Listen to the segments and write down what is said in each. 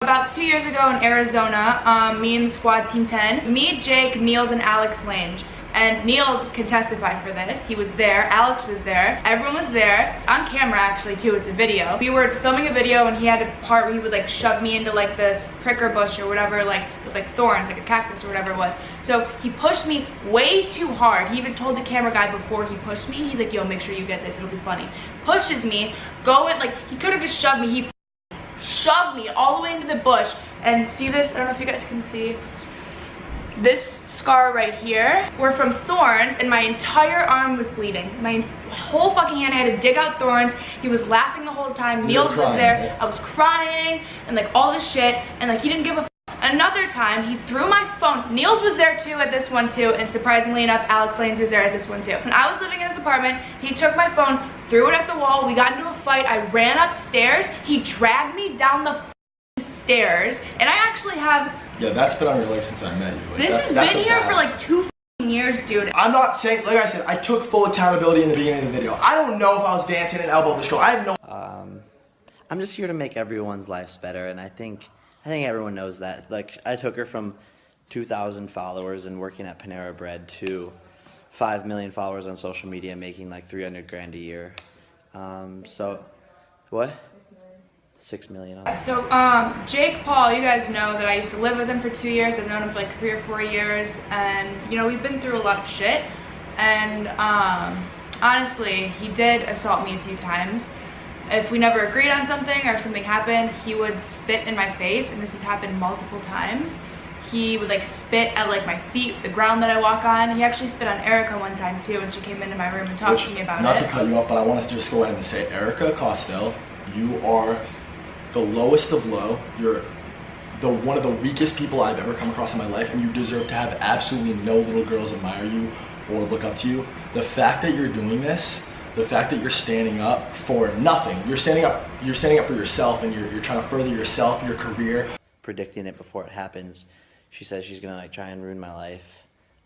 About 2 years ago in Arizona, me and squad team 10, me, Jake, Niels, and Alex Lange. And Niels can testify for this. He was there, Alex was there, everyone was there. It's on camera actually too, it's a video. We were filming a video and he had a part where he would like shove me into like this pricker bush or whatever, like with like thorns, like a cactus or whatever it was. So he pushed me way too hard. He even told the camera guy before he pushed me, he's like, yo, make sure you get this, it'll be funny. Pushes me, going, like he could have just shoved me. He shoved me all the way into the bush. And see this, I don't know if you guys can see, this scar right here were from thorns and my entire arm was bleeding. My whole fucking hand, I had to dig out thorns. He was laughing the whole time. Niels was there. Yeah. I was crying and like all this shit, and like he didn't give a f. Another time he threw my phone. Niels was there too at this one too, and surprisingly enough Alex Lange was there at this one too. When I was living in his apartment, he took my phone, threw it at the wall. We got into a fight. I ran upstairs. He dragged me down the stairs, and I actually have, yeah, that's been on your leg since I met you. Like, this has been here for like 2 years, dude. I'm not saying, like I said, I took full accountability in the beginning of the video. I don't know if I was dancing and elbowed this girl. I have no. I'm just here to make everyone's lives better, and I think everyone knows that. Like, I took her from 2,000 followers and working at Panera Bread to 5 million followers on social media, making like 300 grand a year. So, what? 6 million. So, Jake Paul, you guys know that I used to live with him for 2 years. I've known him for like 3 or 4 years, and you know, we've been through a lot of shit. And honestly, he did assault me a few times. If we never agreed on something or if something happened, he would spit in my face, and this has happened multiple times. He would like spit at like my feet, the ground that I walk on. He actually spit on Erica one time too, and she came into my room and talked to me about it. Not to cut you off, but I want to just go ahead and say, Erica Costell, you are the lowest of low. You're one of the weakest people I've ever come across in my life, and you deserve to have absolutely no little girls admire you or look up to you. The fact that you're doing this, the fact that you're standing up for nothing, you're standing up for yourself, and you're trying to further yourself, your career. Predicting it before it happens. She says she's gonna like try and ruin my life.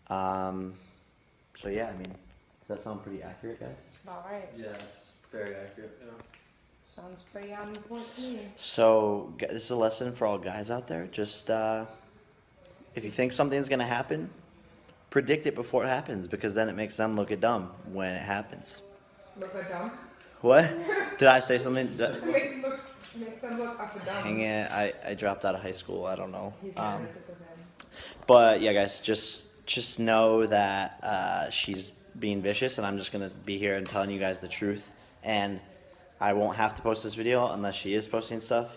So yeah, I mean, does that sound pretty accurate, guys? It's about right. Yeah, it's very accurate. Yeah. Sounds pretty on point to me. So this is a lesson for all guys out there. Just if you think something's gonna happen, predict it before it happens, because then it makes them look dumb when it happens. Look at dumb? What? Did I say something? Makes them look up and down. Dang it, I dropped out of high school. I don't know. But yeah, guys, just know that she's being vicious, and I'm just gonna be here and telling you guys the truth. And I won't have to post this video unless she is posting stuff.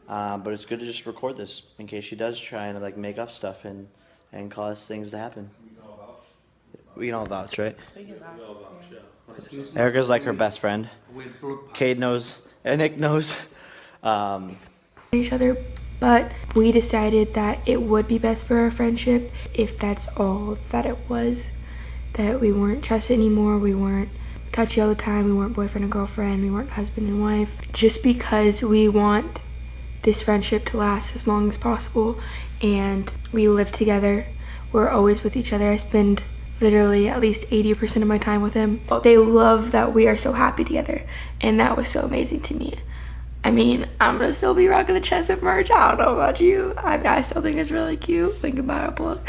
But it's good to just record this in case she does try and like make up stuff and cause things to happen. We can all vouch, right? We can vouch. Yeah. Erica's like her best friend. Cade knows, and Nick knows. Each other, but we decided that it would be best for our friendship if that's all that it was. That we weren't trusted anymore. We weren't touchy all the time. We weren't boyfriend and girlfriend. We weren't husband and wife. Just because we want this friendship to last as long as possible, and we live together. We're always with each other. I spend literally at least 80% of my time with him. They love that we are so happy together, and that was so amazing to me. I mean, I'm gonna still be rocking the chestnut merch. I don't know about you. I still think it's really cute. Think about it.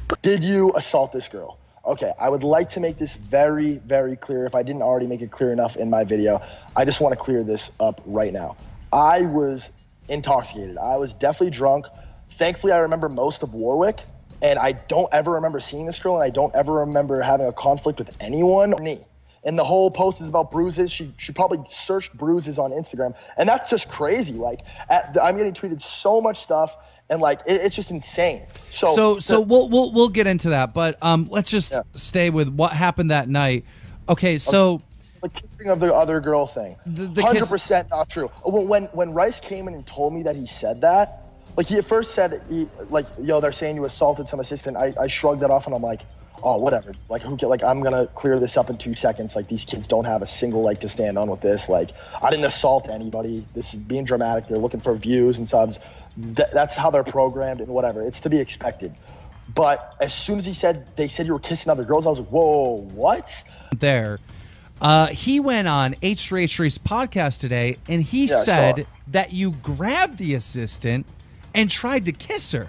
But did you assault this girl? Okay, I would like to make this very, very clear. If I didn't already make it clear enough in my video, I just want to clear this up right now. I was intoxicated. I was definitely drunk. Thankfully, I remember most of Warwick, and I don't ever remember seeing this girl, and I don't ever remember having a conflict with anyone or me. And the whole post is about bruises. She probably searched bruises on Instagram, and that's just crazy. Like, I'm getting tweeted so much stuff, and like it's just insane. So we'll get into that, but let's just stay with what happened that night. Okay, so the kissing of the other girl thing, 100% not true. When Rice came in and told me that he said that, like he at first said yo, they're saying you assaulted some assistant. I shrugged that off, and I'm like, oh, whatever. Like, I'm gonna clear this up in 2 seconds. Like, these kids don't have a single leg to stand on with this. Like, I didn't assault anybody. This is being dramatic. They're looking for views and subs. That's how they're programmed and whatever. It's to be expected. But as soon as they said you were kissing other girls, I was like, whoa, what? There. He went on H3H3's podcast today, and he said that you grabbed the assistant and tried to kiss her.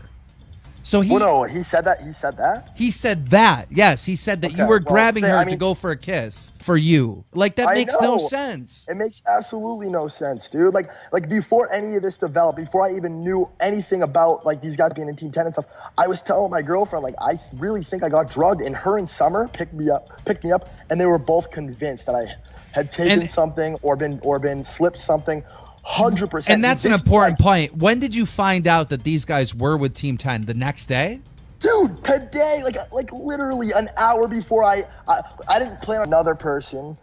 So he. Well, no, he said that. He said that. He said that. Yes, he said that you were grabbing her to go for a kiss for you. Like that makes no sense. It makes absolutely no sense, dude. Like before any of this developed, before I even knew anything about like these guys being in Team 10 and stuff, I was telling my girlfriend like I really think I got drugged, and her and Summer picked me up, and they were both convinced that I had taken something or been slipped something. 100%. And that's an important point. When did you find out that these guys were with Team 10? The next day? Dude, today, like literally an hour before I didn't plan on another person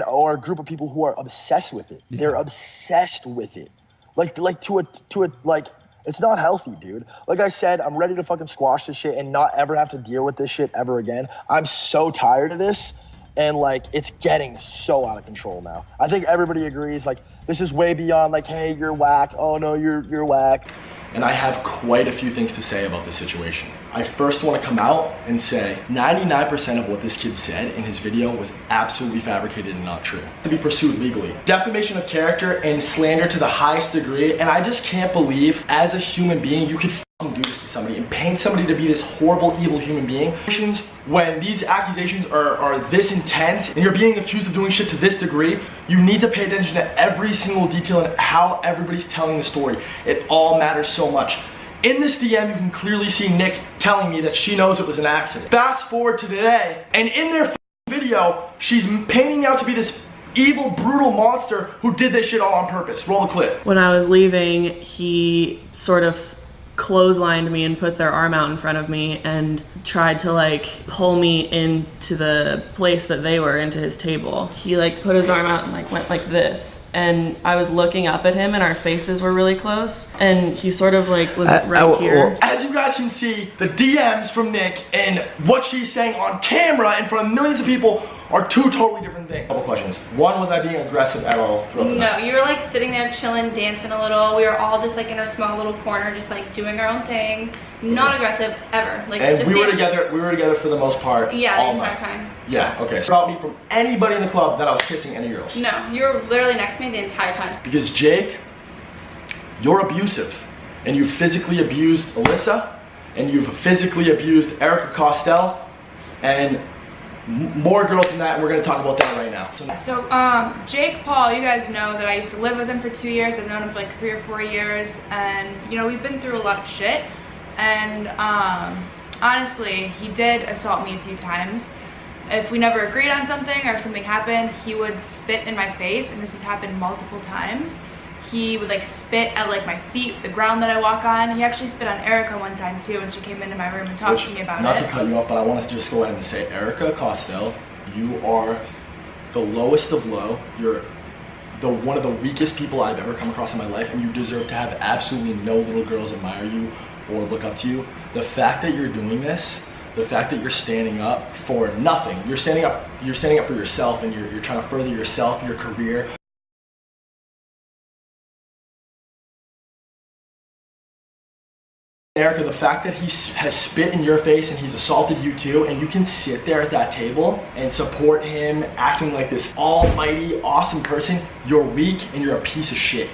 or a group of people who are obsessed with it. Yeah. They're obsessed with it. Like to a like it's not healthy, dude. Like I said, I'm ready to fucking squash this shit and not ever have to deal with this shit ever again. I'm so tired of this. And like, it's getting so out of control now. I think everybody agrees, like, this is way beyond like, hey, you're whack. Oh no, you're whack. And I have quite a few things to say about this situation. I first want to come out and say 99% of what this kid said in his video was absolutely fabricated and not true. To be pursued legally. Defamation of character and slander to the highest degree, and I just can't believe as a human being you could do this to somebody and paint somebody to be this horrible, evil human being. When these accusations are this intense and you're being accused of doing shit to this degree, you need to pay attention to every single detail and how everybody's telling the story. It all matters so much. In this DM, you can clearly see Nick telling me that she knows it was an accident. Fast forward to today, and in their video, she's painting out to be this evil, brutal monster who did this shit all on purpose. Roll the clip. When I was leaving, he sort of clotheslined me and put their arm out in front of me and tried to like pull me into the place that they were, into his table. He like put his arm out and like went like this, and I was looking up at him and our faces were really close, and he sort of like was right here. As you guys can see, the DMs from Nick and what she's saying on camera in front of millions of people are two totally different things. Couple questions. One, was I being aggressive at all throughout the night? No, you were like sitting there chilling, dancing a little. We were all just like in our small little corner, just like doing our own thing. Not aggressive ever. Like, and just we were together for the most part. Yeah, all the entire night. time. Yeah, okay. So about me from anybody in the club that I was kissing any girls. No, you were literally next to me the entire time. Because Jake, you're abusive. And you physically abused Alyssa, and you've physically abused Erica Costell, and more girls than that, and we're gonna talk about that right now. So, Jake Paul, you guys know that I used to live with him for 2 years. I've known him for like 3 or 4 years, and you know, we've been through a lot of shit. And honestly, he did assault me a few times. If we never agreed on something or if something happened, he would spit in my face, and this has happened multiple times. He would like spit at like my feet, the ground that I walk on. He actually spit on Erica one time too, and she came into my room and talked to me about it. Not to cut you off, but I want to just go ahead and say, Erica Costell, you are the lowest of low. You're one of the weakest people I've ever come across in my life, and you deserve to have absolutely no little girls admire you or look up to you. The fact that you're doing this, the fact that you're standing up for nothing, you're standing up for yourself, and you're trying to further yourself, your career. Erica, the fact that he has spit in your face and he's assaulted you too, and you can sit there at that table and support him acting like this almighty, awesome person, you're weak and you're a piece of shit.